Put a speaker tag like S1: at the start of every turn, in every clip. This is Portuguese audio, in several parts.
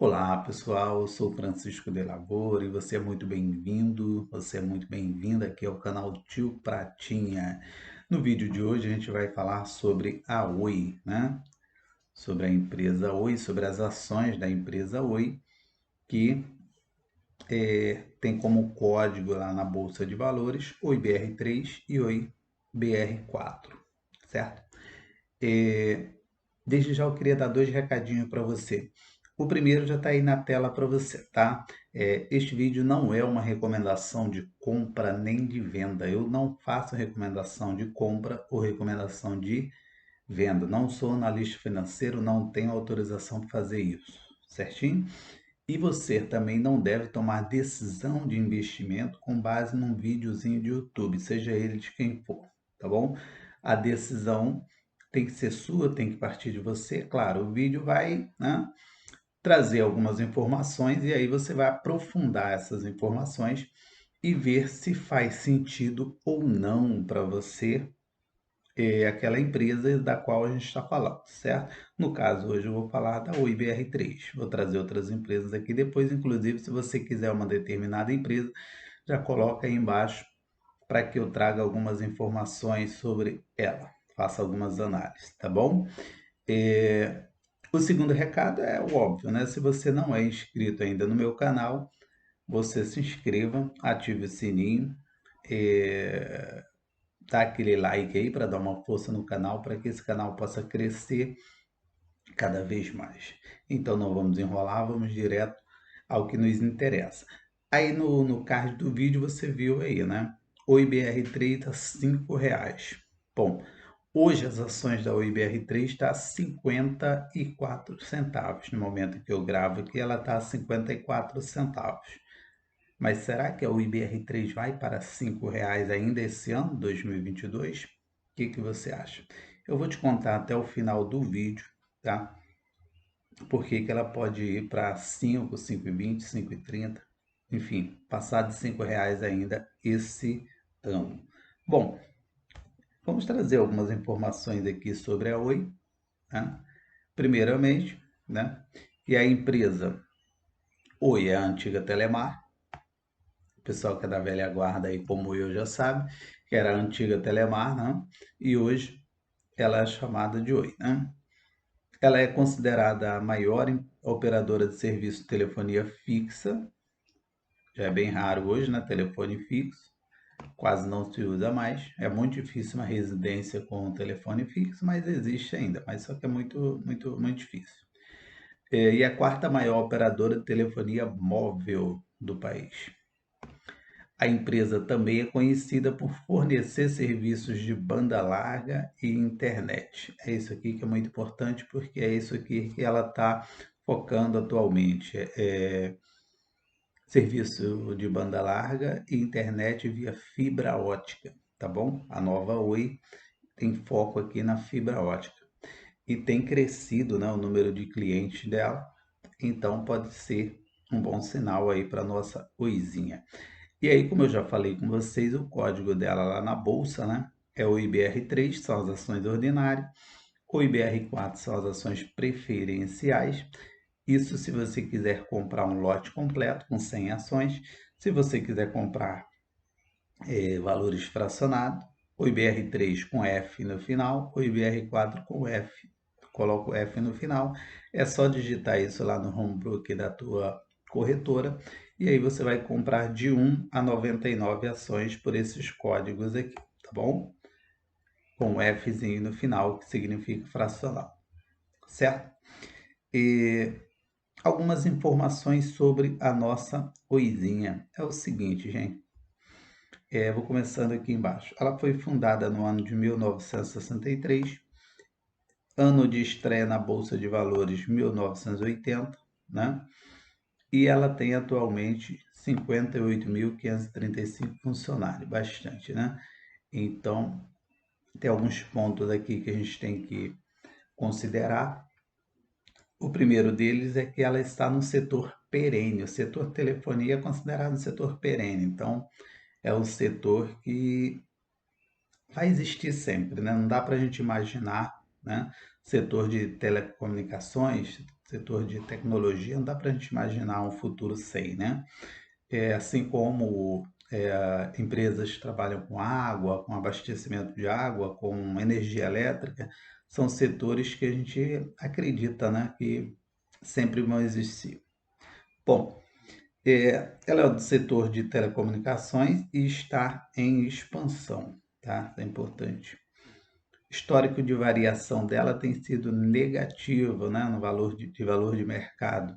S1: Olá, pessoal. Eu sou Francisco de Lavoro e você é muito bem-vindo, você é muito bem-vinda aqui ao canal Tio Pratinha. No vídeo de hoje a gente vai falar sobre a Oi, né? Sobre a empresa Oi, sobre as ações da empresa Oi, que tem como código lá na Bolsa de Valores OIBR3 e OIBR4, certo? Desde já eu queria dar dois recadinhos para você. O primeiro já está aí na tela para você, tá? Este vídeo não é uma recomendação de compra nem de venda. Eu não faço recomendação de compra ou recomendação de venda. Não sou analista financeiro, não tenho autorização para fazer isso, certinho? E você também não deve tomar decisão de investimento com base num videozinho de YouTube, seja ele de quem for, tá bom? A decisão tem que ser sua, tem que partir de você. Claro, o vídeo vai, né, trazer algumas informações e aí você vai aprofundar essas informações e ver se faz sentido ou não para você aquela empresa da qual a gente está falando, certo? No caso, hoje eu vou falar da OIBR3. Vou trazer outras empresas aqui depois, inclusive, se você quiser uma determinada empresa, já coloca aí embaixo para que eu traga algumas informações sobre ela, faça algumas análises, tá bom? É, O segundo recado é o óbvio, né? Se você não é inscrito ainda no meu canal, você se inscreva, ative o sininho, é, dá aquele like aí para dar uma força no canal, para que esse canal possa crescer cada vez mais. Então não vamos enrolar, vamos direto ao que nos interessa. Aí no card do vídeo você viu aí, né? O IBR3 está R$ 5. Bom, hoje as ações da OIBR3 está a 54 centavos. No momento que eu gravo aqui, ela está a 54 centavos. Mas será que a UIBR3 vai para R$ 5 ainda esse ano, 2022? O que você acha? Eu vou te contar até o final do vídeo, tá? Por que ela pode ir para 5, 5,20, 5,30, enfim, passar de R$ 5 ainda esse ano. Bom, vamos trazer algumas informações aqui sobre a Oi, né? Primeiramente, né? Que a empresa Oi é a antiga Telemar. O pessoal que é da velha guarda aí, como eu, já sabe, que era a antiga Telemar, né? E hoje ela é chamada de Oi, né? Ela é considerada a maior operadora de serviço de telefonia fixa, já é bem raro hoje, né? Telefone fixo, quase não se usa mais. É muito difícil uma residência com telefone fixo, mas existe ainda, mas só que é muito, muito, muito difícil. E a quarta maior operadora de telefonia móvel do país. A empresa também é conhecida por fornecer serviços de banda larga e internet. É isso aqui que é muito importante, porque é isso aqui que ela está focando atualmente. Serviço de banda larga e internet via fibra ótica, tá bom? A nova Oi tem foco aqui na fibra ótica e tem crescido, né, o número de clientes dela, então pode ser um bom sinal aí para nossa Oizinha. E aí, como eu já falei com vocês, o código dela lá na bolsa, né, é o IBR3, são as ações ordinárias, o IBR4 são as ações preferenciais. Isso se você quiser comprar um lote completo com 100 ações. Se você quiser comprar valores fracionados, o IBR3 com F no final, o IBR4 com F. Coloca o F no final. É só digitar isso lá no homebook da tua corretora e aí você vai comprar de 1 a 99 ações por esses códigos aqui, tá bom? Com o Fzinho no final, que significa fracional, certo? E algumas informações sobre a nossa Oizinha. É o seguinte, gente. Vou começando aqui embaixo. Ela foi fundada no ano de 1963, ano de estreia na Bolsa de Valores 1980, né? E ela tem atualmente 58.535 funcionários, bastante, né? Então, tem alguns pontos aqui que a gente tem que considerar. O primeiro deles é que ela está no setor perene. O setor telefonia é considerado um setor perene, então é um setor que vai existir sempre, né? Não dá para a gente imaginar, né? Setor de telecomunicações, setor de tecnologia, não dá para a gente imaginar um futuro sem, né? Assim como empresas que trabalham com água, com abastecimento de água, com energia elétrica, são setores que a gente acredita, né, que sempre vão existir. Bom, ela é do setor de telecomunicações e está em expansão, tá? É importante. Histórico de variação dela tem sido negativo, né, no valor de mercado.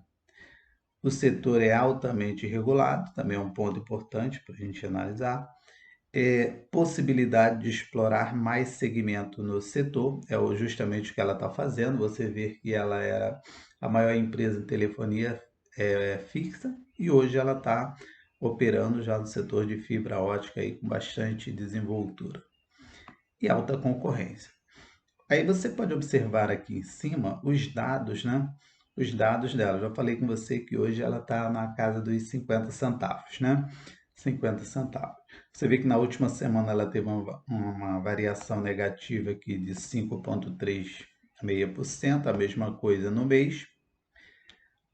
S1: O setor é altamente regulado, também é um ponto importante para a gente analisar. Possibilidade de explorar mais segmento no setor, justamente o que ela está fazendo. Você vê que ela era a maior empresa de telefonia fixa e hoje ela está operando já no setor de fibra ótica aí, com bastante desenvoltura e alta concorrência. Aí você pode observar aqui em cima os dados, né? Os dados dela. Já falei com você que hoje ela está na casa dos 50 centavos, né? 50 centavos. Você vê que na última semana ela teve uma variação negativa aqui de 5,36%, a mesma coisa no mês.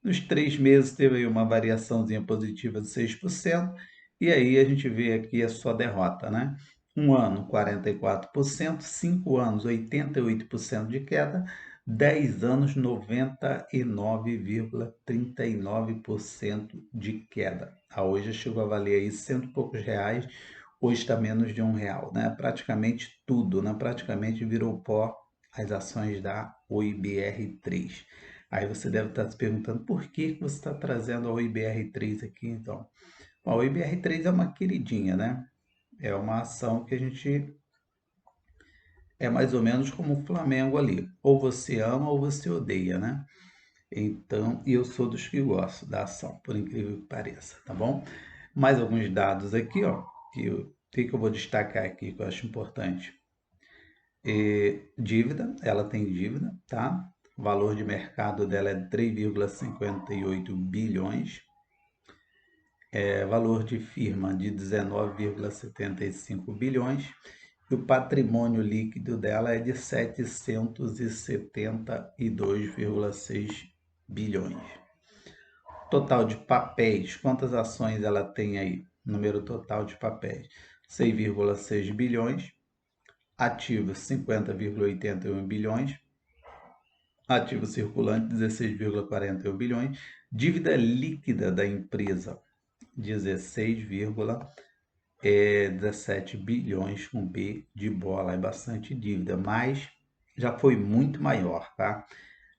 S1: Nos 3 meses teve aí uma variaçãozinha positiva de 6%, e aí a gente vê aqui a sua derrota, né? Um ano, 44%, 5 anos, 88% de queda, 10 anos, 99,39% de queda. A hoje chegou a valer aí cento e poucos reais, hoje está menos de R$ 1, né? Praticamente tudo, né? Praticamente virou pó as ações da OIBR3. Aí você deve estar se perguntando por que você está trazendo a OIBR3 aqui, então. Bom, a OIBR3 é uma queridinha, né? É uma ação que a gente é mais ou menos como o Flamengo ali. Ou você ama ou você odeia, né? Então, e eu sou dos que gosto da ação, por incrível que pareça, tá bom? Mais alguns dados aqui, ó, que eu vou destacar aqui que eu acho importante. Dívida, ela tem dívida, tá? O valor de mercado dela é 3,58 bilhões. Valor de firma de 19,75 bilhões. E o patrimônio líquido dela é de 772,6 bilhões. Total de papéis, quantas ações ela tem aí? Número total de papéis, 6,6 bilhões. Ativos, 50,81 bilhões. Ativo circulante, 16,41 bilhões. Dívida líquida da empresa, 16,17 bilhões com B de bola. É bastante dívida, mas já foi muito maior, tá?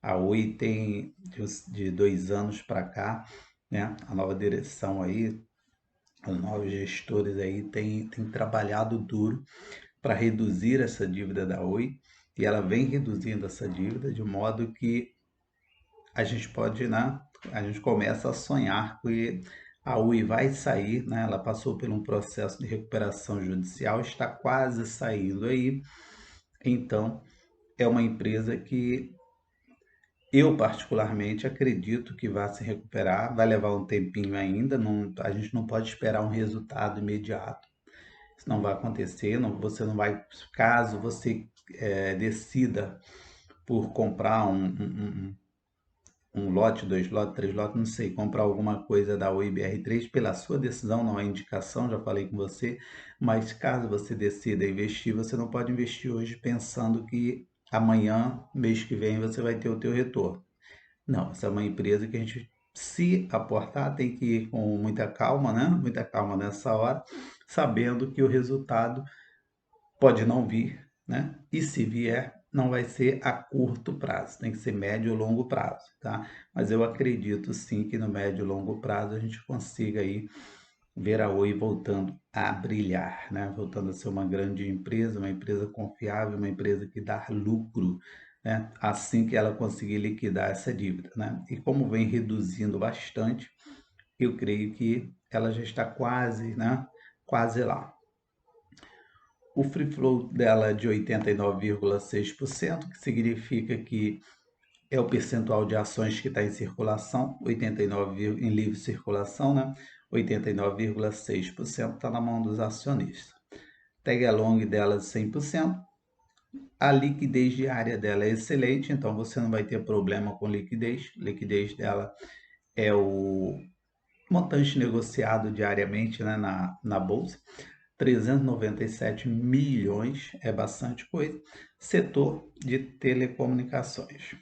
S1: A Oi tem de 2 anos para cá, né? A nova direção aí, os novos gestores aí têm trabalhado duro para reduzir essa dívida da Oi, e ela vem reduzindo essa dívida de modo que a gente pode, né? A gente começa a sonhar que a Oi vai sair, né? Ela passou por um processo de recuperação judicial, está quase saindo aí. Então, é uma empresa que eu particularmente acredito que vai se recuperar, vai levar um tempinho ainda, a gente não pode esperar um resultado imediato. Isso não vai acontecer, você não vai, caso você decida por comprar um lote, 2 lotes, 3 lotes, não sei, comprar alguma coisa da OIBR3 pela sua decisão, não é indicação, já falei com você, mas caso você decida investir, você não pode investir hoje pensando que amanhã, mês que vem, você vai ter o teu retorno. Não, essa é uma empresa que a gente, se aportar, tem que ir com muita calma, né? Muita calma nessa hora, sabendo que o resultado pode não vir, né? E se vier, não vai ser a curto prazo, tem que ser médio ou longo prazo, tá? Mas eu acredito sim que no médio e longo prazo a gente consiga aí ver a Oi voltando a brilhar, né? Voltando a ser uma grande empresa, uma empresa confiável, uma empresa que dá lucro, né? Assim que ela conseguir liquidar essa dívida, né? E como vem reduzindo bastante, eu creio que ela já está quase, né? Quase lá. O free float dela é de 89,6%, que significa que é o percentual de ações que está em circulação, 89 em livre circulação, né? 89,6% está na mão dos acionistas. Tag along dela de 100%, A liquidez diária dela é excelente, então você não vai ter problema com liquidez. A liquidez dela é o montante negociado diariamente, né, na bolsa. 397 milhões é bastante coisa. Setor de telecomunicações.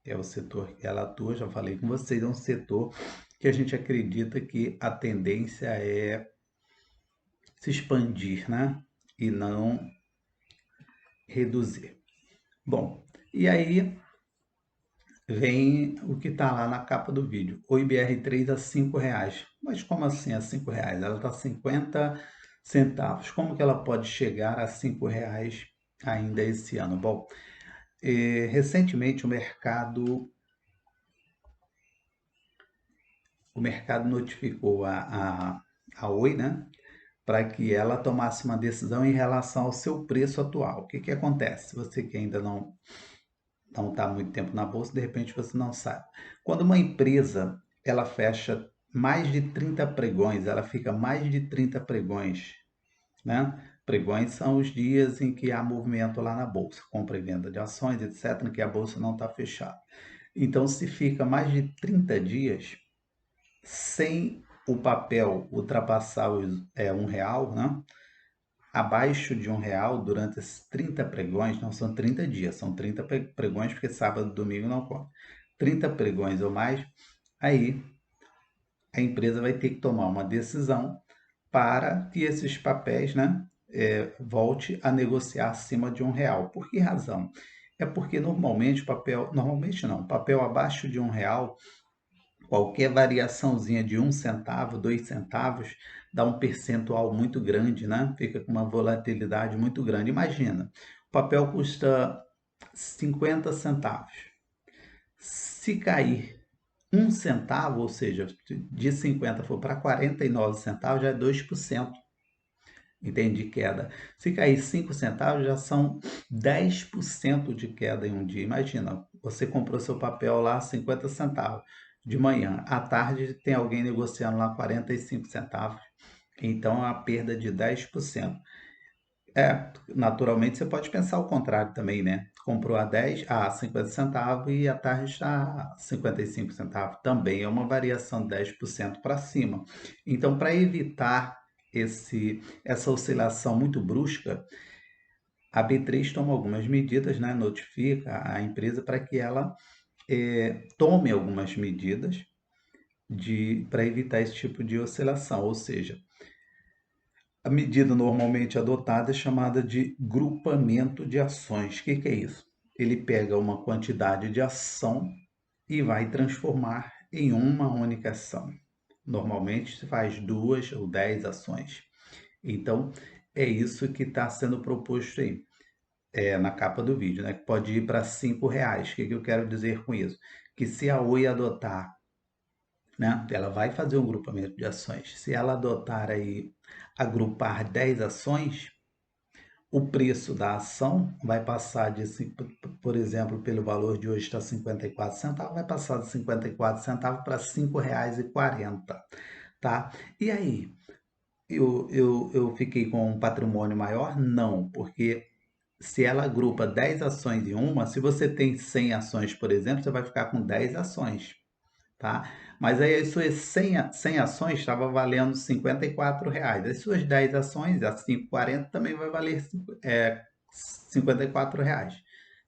S1: É o setor que ela atua, já falei com vocês, é um setor que a gente acredita que a tendência é se expandir, né? E não reduzir. Bom, e aí vem o que está lá na capa do vídeo. O IBR3 a R$ 5. Mas como assim a R$ 5? Ela está a 50 centavos. Como que ela pode chegar a R$ 5 ainda esse ano? Bom, recentemente o mercado notificou a Oi, né, para que ela tomasse uma decisão em relação ao seu preço atual. O que que acontece? Você que ainda não está há muito tempo na bolsa, de repente você não sabe. Quando uma empresa ela fecha mais de 30 pregões, ela fica mais de 30 pregões, né? Pregões são os dias em que há movimento lá na bolsa, compra e venda de ações, etc., em que a bolsa não está fechada. Então, se fica mais de 30 dias sem o papel ultrapassar R$ 1, né? Abaixo de R$ 1 durante esses 30 pregões, não são 30 dias, são 30 pregões, porque sábado e domingo não conta. 30 pregões ou mais, aí a empresa vai ter que tomar uma decisão para que esses papéis, né, volte a negociar acima de R$ 1. Por que razão? É porque normalmente normalmente não, papel abaixo de R$ 1, qualquer variaçãozinha de 1 centavo, 2 centavos, dá um percentual muito grande, né? Fica com uma volatilidade muito grande. Imagina, o papel custa 50 centavos. Se cair 1 centavo, ou seja, de 50 for para 49 centavos, já é 2%. Entende? De queda. Se cair 5 centavos, já são 10% de queda em um dia. Imagina, você comprou seu papel lá 50 centavos de manhã, à tarde tem alguém negociando lá 45 centavos, então é uma perda de 10%. Naturalmente você pode pensar o contrário também, né? Comprou a 50 centavos e à tarde está a 55 centavos. Também é uma variação de 10% para cima. Então, para evitar essa oscilação muito brusca, a B3 toma algumas medidas, né? Notifica a empresa para que ela tome algumas medidas para evitar esse tipo de oscilação. Ou seja, a medida normalmente adotada é chamada de grupamento de ações. O que que é isso? Ele pega uma quantidade de ação e vai transformar em uma única ação. Normalmente se faz 2 ou 10 ações. Então, é isso que está sendo proposto aí, na capa do vídeo, né? Que pode ir para R$ 5. O que que eu quero dizer com isso? Que se a Oi adotar, né, ela vai fazer um grupamento de ações. Se ela adotar aí, agrupar 10 ações, o preço da ação vai passar por exemplo, pelo valor de hoje está 54 centavos, vai passar de 54 centavos para R$ 5,40, tá? E aí, eu fiquei com um patrimônio maior? Não, porque se ela agrupa 10 ações em uma, se você tem 100 ações, por exemplo, você vai ficar com 10 ações, tá? Mas aí as suas 100 ações estavam valendo R$ 54. As suas 10 ações, a 5,40, também vai valer R$ 54.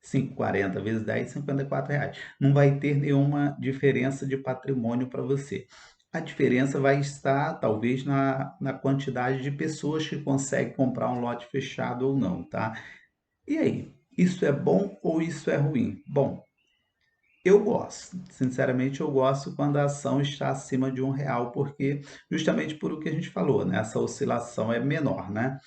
S1: 5,40 vezes 10, R$ 54. Não vai ter nenhuma diferença de patrimônio para você. A diferença vai estar, talvez, na quantidade de pessoas que conseguem comprar um lote fechado ou não, tá? E aí, isso é bom ou isso é ruim? Bom, eu gosto, sinceramente eu gosto quando a ação está acima de R$ 1, porque justamente por o que a gente falou, né? Essa oscilação é menor, né?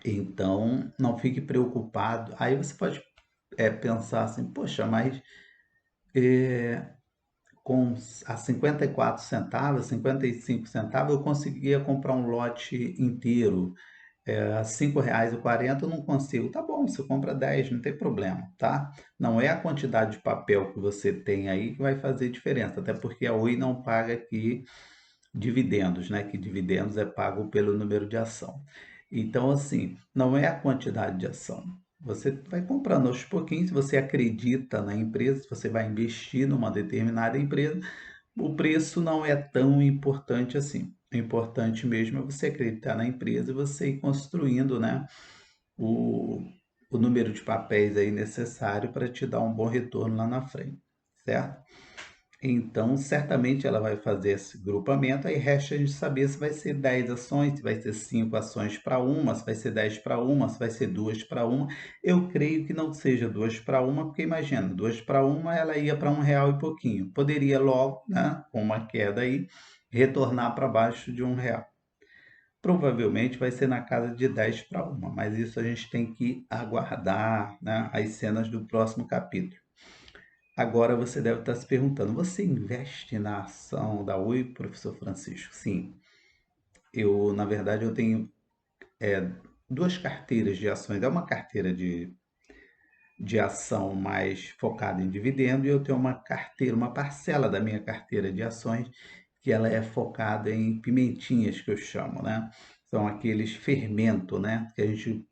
S1: Então, não fique preocupado. Aí você pode pensar assim, poxa, mas com a 54 centavos, 55 centavos, eu conseguia comprar um lote inteiro. A R$ 5,40 eu não consigo. Tá bom, você compra 10, não tem problema, tá? Não é a quantidade de papel que você tem aí que vai fazer diferença, até porque a Oi não paga aqui dividendos, né? Que dividendos é pago pelo número de ação. Então, assim, não é a quantidade de ação. Você vai comprando aos pouquinhos, se você acredita na empresa, se você vai investir numa determinada empresa, o preço não é tão importante assim. O importante mesmo é você acreditar na empresa e você ir construindo, né, o, o número de papéis aí necessário para te dar um bom retorno lá na frente, certo? Então, certamente ela vai fazer esse grupamento, aí resta a gente saber se vai ser 10 ações, se vai ser 5 ações para uma, se vai ser 10 para uma, se vai ser 2 para uma. Eu creio que não seja 2 para uma, porque imagina, 2 para uma ela ia para R$ 1 e pouquinho. Poderia logo, né, com uma queda aí, retornar para baixo de R$ 1. Provavelmente vai ser na casa de 10 para uma, mas isso a gente tem que aguardar, né, as cenas do próximo capítulo. Agora você deve estar se perguntando: você investe na ação da Oi, professor Francisco? Sim, na verdade, eu tenho duas carteiras de ações. É uma carteira de ação mais focada em dividendo e eu tenho uma carteira, uma parcela da minha carteira de ações que ela é focada em pimentinhas, que eu chamo, né? São aqueles fermento, né? Que a gente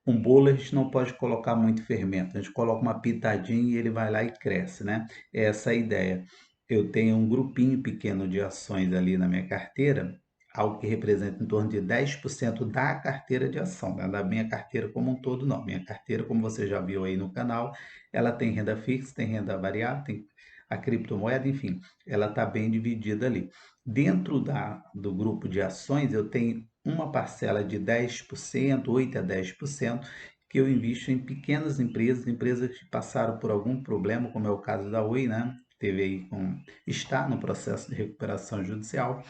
S1: um bolo a gente não pode colocar muito fermento, a gente coloca uma pitadinha e ele vai lá e cresce, né? É essa a ideia. Eu tenho um grupinho pequeno de ações ali na minha carteira, algo que representa em torno de 10% da carteira de ação, né? Da minha carteira como um todo, não. Minha carteira, como você já viu aí no canal, ela tem renda fixa, tem renda variável, tem a criptomoeda, enfim, ela está bem dividida ali. Dentro do grupo de ações, eu tenho uma parcela de 10%, 8 a 10%, que eu invisto em pequenas empresas, empresas que passaram por algum problema, como é o caso da Oi, né? Teve aí está no processo de recuperação judicial.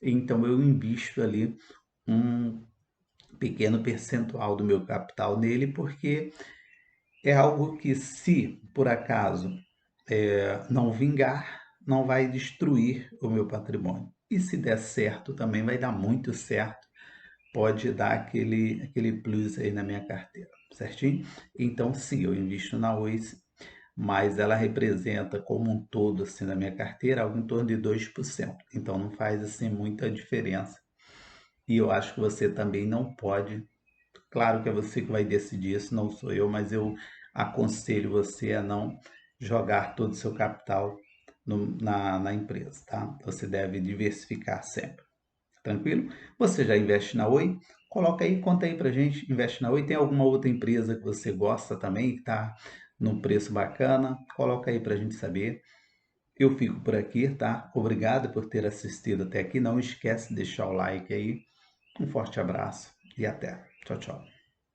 S1: Então eu invisto ali um pequeno percentual do meu capital nele, porque é algo que, se por acaso não vingar, não vai destruir o meu patrimônio. E se der certo, também vai dar muito certo, pode dar aquele plus aí na minha carteira, certinho? Então, sim, eu invisto na Oi, mas ela representa como um todo, assim, na minha carteira, algo em torno de 2%. Então, não faz, assim, muita diferença. E eu acho que você também não pode, claro que é você que vai decidir isso, não sou eu, mas eu aconselho você a não jogar todo o seu capital na empresa, tá? Você deve diversificar sempre. Tranquilo? Você já investe na Oi? Coloca aí, conta aí pra gente, investe na Oi. Tem alguma outra empresa que você gosta também, que está num preço bacana? Coloca aí pra gente saber. Eu fico por aqui, tá? Obrigado por ter assistido até aqui. Não esquece de deixar o like aí. Um forte abraço e até. Tchau, tchau.